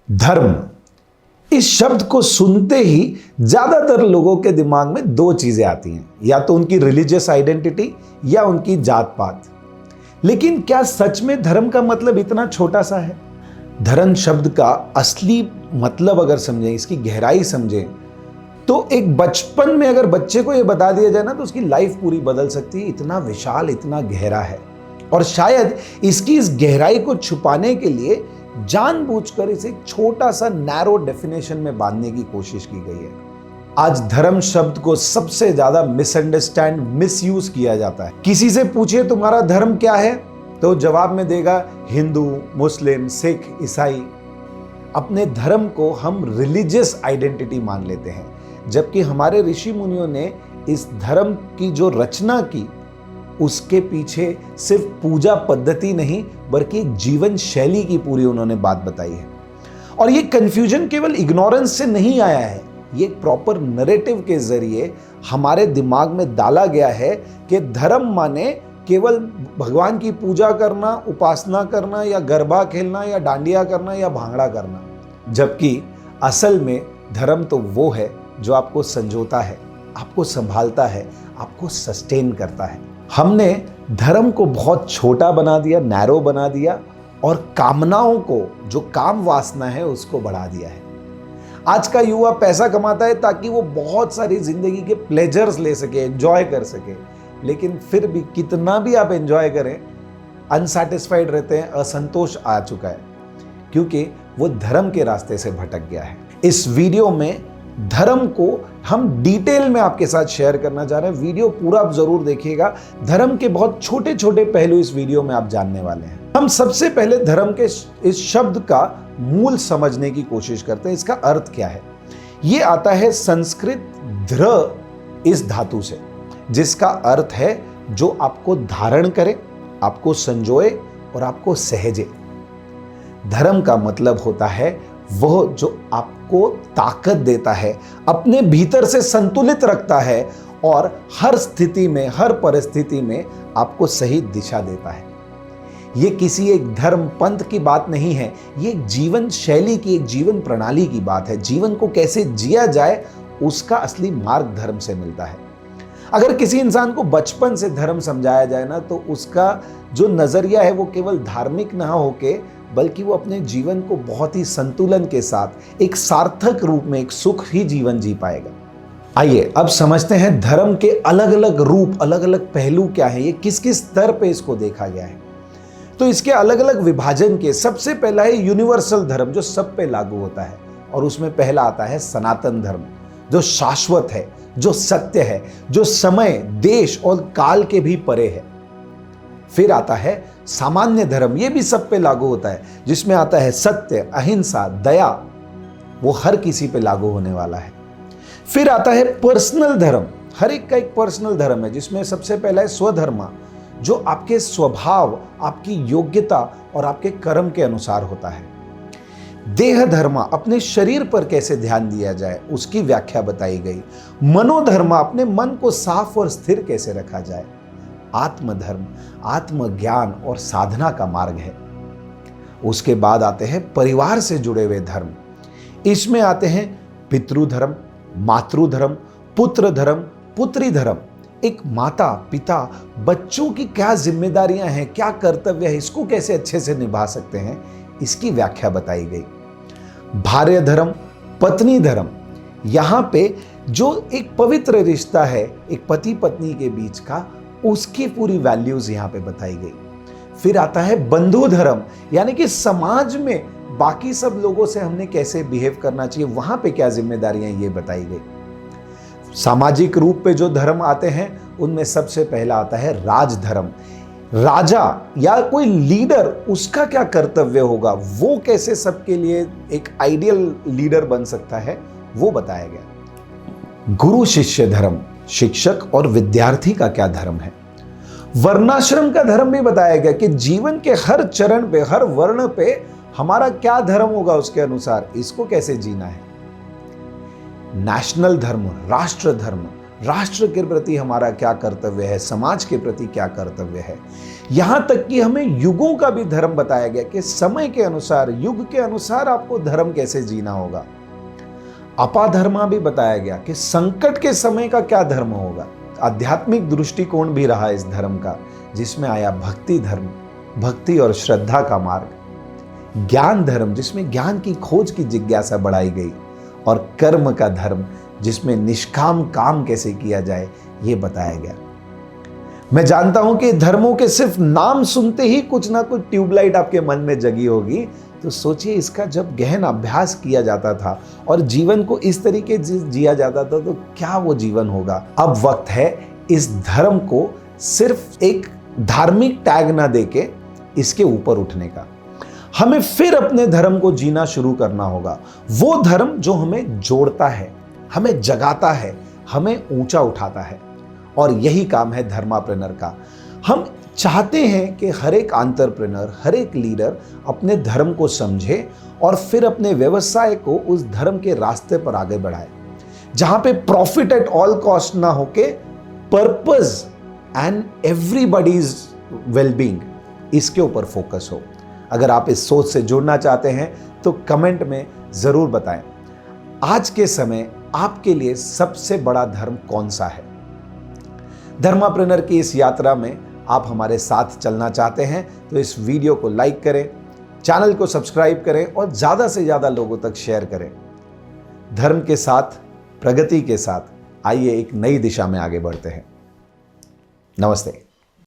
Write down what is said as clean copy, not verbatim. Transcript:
धर्म, इस शब्द को सुनते ही ज्यादातर लोगों के दिमाग में दो चीजें आती हैं, या तो उनकी रिलीजियस आइडेंटिटी या उनकी जात पात। लेकिन क्या सच में धर्म का मतलब इतना छोटा सा है? धर्म शब्द का असली मतलब अगर समझें, इसकी गहराई समझें, तो एक बचपन में अगर बच्चे को यह बता दिया जाए ना, तो उसकी लाइफ पूरी बदल सकती है। इतना विशाल, इतना गहरा है। और शायद इसकी इस गहराई को छुपाने के लिए जानबूझकर इसे एक छोटा सा नैरो डेफिनेशन में बांधने की कोशिश की गई है। आज धर्म शब्द को सबसे ज्यादा मिसअंडरस्टैंड, मिसयूज किया जाता है। किसी से पूछिए तुम्हारा धर्म क्या है, तो जवाब में देगा हिंदू, मुस्लिम, सिख, ईसाई। अपने धर्म को हम रिलीजियस आइडेंटिटी मान लेते हैं, जबकि हमारे ऋषि मुनियों ने इस धर्म की जो रचना की, उसके पीछे सिर्फ पूजा पद्धति नहीं बल्कि एक जीवन शैली की पूरी उन्होंने बात बताई है। और ये कंफ्यूजन केवल इग्नोरेंस से नहीं आया है, ये एक प्रॉपर नैरेटिव के जरिए हमारे दिमाग में डाला गया है कि धर्म माने केवल भगवान की पूजा करना, उपासना करना, या गरबा खेलना, या डांडिया करना, या भांगड़ा करना। जबकि असल में धर्म तो वो है जो आपको संजोता है, आपको संभालता है, आपको सस्टेन करता है। हमने धर्म को बहुत छोटा बना दिया, नैरो बना दिया, और कामनाओं को, जो काम वासना है, उसको बढ़ा दिया है। आज का युवा पैसा कमाता है ताकि वो बहुत सारी जिंदगी के प्लेजर्स ले सके, एंजॉय कर सके। लेकिन फिर भी कितना भी आप एंजॉय करें, अनसैटिस्फाइड रहते हैं, असंतोष आ चुका है, क्योंकि वो धर्म के रास्ते से भटक गया है। इस वीडियो में धर्म को हम डिटेल में आपके साथ शेयर करना चाह रहे हैं। वीडियो पूरा आप जरूर देखिएगा। धर्म के बहुत छोटे छोटे पहलू इस वीडियो में आप जानने वाले हैं। हम सबसे पहले धर्म के इस शब्द का मूल समझने की कोशिश करते हैं। इसका अर्थ क्या है? ये आता है संस्कृत ध्र इस धातु से, जिसका अर्थ है जो आपको धारण करे, आपको संजोए और आपको सहेजे। धर्म का मतलब होता है वह जो आपको ताकत देता है, अपने भीतर से संतुलित रखता है, और हर स्थिति में, हर परिस्थिति में आपको सही दिशा देता है। यह किसी एक धर्म पंथ की बात नहीं है, यह एक जीवन शैली की, एक जीवन प्रणाली की बात है। जीवन को कैसे जिया जाए, उसका असली मार्ग धर्म से मिलता है। अगर किसी इंसान को बचपन से धर्म समझाया जाए ना, तो उसका जो नजरिया है वो केवल धार्मिक ना होके, बल्कि वो अपने जीवन को बहुत ही संतुलन के साथ एक सार्थक रूप में, एक सुख ही जीवन जी पाएगा। आइए अब समझते हैं धर्म के अलग अलग रूप, अलग अलग पहलू क्या है, ये किस किस स्तर पे इसको देखा गया है। तो इसके अलग अलग विभाजन के सबसे पहला है यूनिवर्सल धर्म, जो सब पे लागू होता है, और उसमें पहला आता है सनातन धर्म, जो शाश्वत है, जो सत्य है, जो समय, देश और काल के भी परे है। फिर आता है सामान्य धर्म, यह भी सब पे लागू होता है, जिसमें आता है सत्य, अहिंसा, दया, वो हर किसी पे लागू होने वाला है। फिर आता है पर्सनल धर्म, हर एक का एक पर्सनल धर्म है, जिसमें सबसे पहला है स्वधर्म, जो आपके स्वभाव, आपकी योग्यता और आपके कर्म के अनुसार होता है। देह धर्म, अपने शरीर पर कैसे ध्यान दिया जाए, उसकी व्याख्या बताई गई। मनोधर्म, अपने मन को साफ और स्थिर कैसे रखा जाए। आत्मधर्म, आत्मज्ञान और साधना का मार्ग है। उसके बाद आते हैं परिवार से जुड़े हुए धर्म। इसमें आते हैं पितृधर्म, मातृधर्म, पुत्र धर्म, पुत्री धर्म। एक माता पिता बच्चों की क्या जिम्मेदारियां हैं, क्या कर्तव्य है, इसको कैसे अच्छे से निभा सकते हैं, इसकी व्याख्या बताई गई। भार्य धर्म, पत्नी धर्म, यहां पे जो एक पवित्र रिश्ता है एक पति पत्नी के बीच का, उसकी पूरी वैल्यूज यहां पे बताई गई। फिर आता है बंधु धर्म, यानी कि समाज में बाकी सब लोगों से हमने कैसे बिहेव करना चाहिए, वहां पे क्या जिम्मेदारियां, ये बताई गई। सामाजिक रूप पे जो धर्म आते हैं, उनमें सबसे पहला आता है राजधर्म। राजा या कोई लीडर, उसका क्या कर्तव्य होगा, वो कैसे सबके लिए एक आइडियल लीडर बन सकता है, वो बताया गया। गुरु शिष्य धर्म, शिक्षक और विद्यार्थी का क्या धर्म है। वर्णाश्रम का धर्म भी बताया गया कि जीवन के हर चरण पे, हर वर्ण पे हमारा क्या धर्म होगा, उसके अनुसार इसको कैसे जीना है। नेशनल धर्म, राष्ट्र धर्म, राष्ट्र के प्रति हमारा क्या कर्तव्य है, समाज के प्रति क्या कर्तव्य है। यहां तक कि हमें युगों का भी धर्म बताया गया कि समय के अनुसार, युग के अनुसार आपको धर्म कैसे जीना होगा। अपाधर्मा भी बताया गया कि संकट के समय का क्या धर्म होगा। आध्यात्मिक दृष्टिकोण भी रहा इस धर्म का, जिसमें आया भक्ति धर्म, भक्ति और श्रद्धा का मार्ग। ज्ञान धर्म, जिसमें ज्ञान की खोज की जिज्ञासा बढ़ाई गई, और कर्म का धर्म, जिसमें निष्काम काम कैसे किया जाए यह बताया गया। मैं जानता हूं कि धर्मों के सिर्फ नाम सुनते ही कुछ ना कुछ ट्यूबलाइट आपके मन में जगी होगी, तो सोचिए इसका जब गहन अभ्यास किया जाता था और जीवन को इस तरीके जिया जाता था तो क्या वो जीवन होगा। अब वक्त है इस धर्म को सिर्फ एक धार्मिक टैग ना देके इसके ऊपर उठने का। हमें फिर अपने धर्म को जीना शुरू करना होगा, वो धर्म जो हमें जोड़ता है, हमें जगाता है, हमें ऊंचा उठाता है। और यही काम है धर्माप्रेनर का। हम चाहते हैं कि हर एक एंटरप्रेन्योर, हर एक लीडर अपने धर्म को समझे और फिर अपने व्यवसाय को उस धर्म के रास्ते पर आगे बढ़ाए, जहां पे प्रॉफिट एट ऑल कॉस्ट ना होके पर्पस एंड एवरीबॉडीज वेलबींग, इसके ऊपर फोकस हो। अगर आप इस सोच से जुड़ना चाहते हैं तो कमेंट में जरूर बताएं। आज के समय आपके लिए सबसे बड़ा धर्म कौन सा है? धर्माप्रेनर की इस यात्रा में आप हमारे साथ चलना चाहते हैं तो इस वीडियो को लाइक करें, चैनल को सब्सक्राइब करें और ज़्यादा से ज़्यादा लोगों तक शेयर करें। धर्म के साथ, प्रगति के साथ आइए एक नई दिशा में आगे बढ़ते हैं। नमस्ते।